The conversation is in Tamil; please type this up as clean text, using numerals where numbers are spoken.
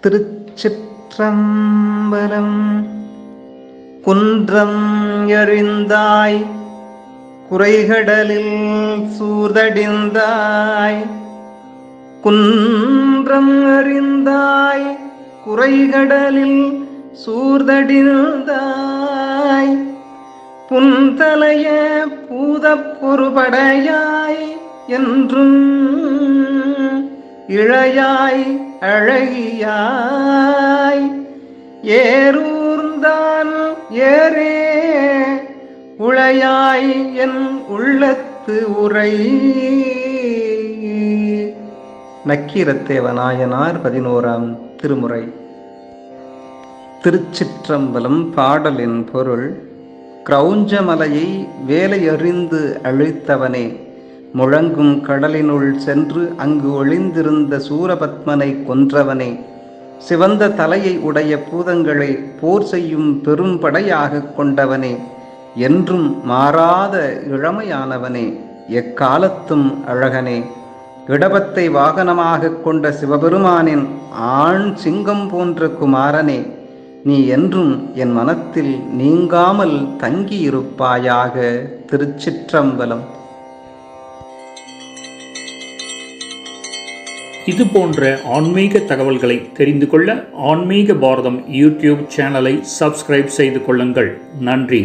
திருச்சிற்றம்பலம். குன்றம் எறிந்தாய் குறைகடலில் சூதடிந்தாய், குன்றம் அறிந்தாய் குறைகடலில் சூர்தடிந்தாய், புன்தலைய பூதப் பொறுபடையாய் என்றும் இளையாய் அழகியாய், ஏரூர்ந்தான் ஏரே உளையாய் என் உள்ளத்து உரை. நக்கீரத்தேவ நாயனார் 11ஆம் திருமுறை. திருச்சிற்றம்பலம். பாடலின் பொருள்: கிரௌஞ்சமலையை வேலையறிந்து அழித்தவனே, முழங்கும் கடலினுள் சென்று அங்கு ஒளிந்திருந்த சூரபத்மனை கொன்றவனே, சிவந்த தலையை உடைய பூதங்களை போர் செய்யும் பெரும்படையாக கொண்டவனே, என்றும் மாறாத இளமையானவனே, எக்காலத்தும் அழகனே, இடபத்தை வாகனமாக கொண்ட சிவபெருமானின் ஆண் சிங்கம் போன்ற குமாரனே, நீ என்றும் என் மனத்தில் நீங்காமல் தங்கியிருப்பாயாக. திருச்சிற்றம்பலம். இது போன்ற ஆன்மீக தகவல்களை தெரிந்து கொள்ள ஆன்மீக பாரதம் யூடியூப் சேனலை சப்ஸ்கிரைப் செய்து கொள்ளுங்கள். நன்றி.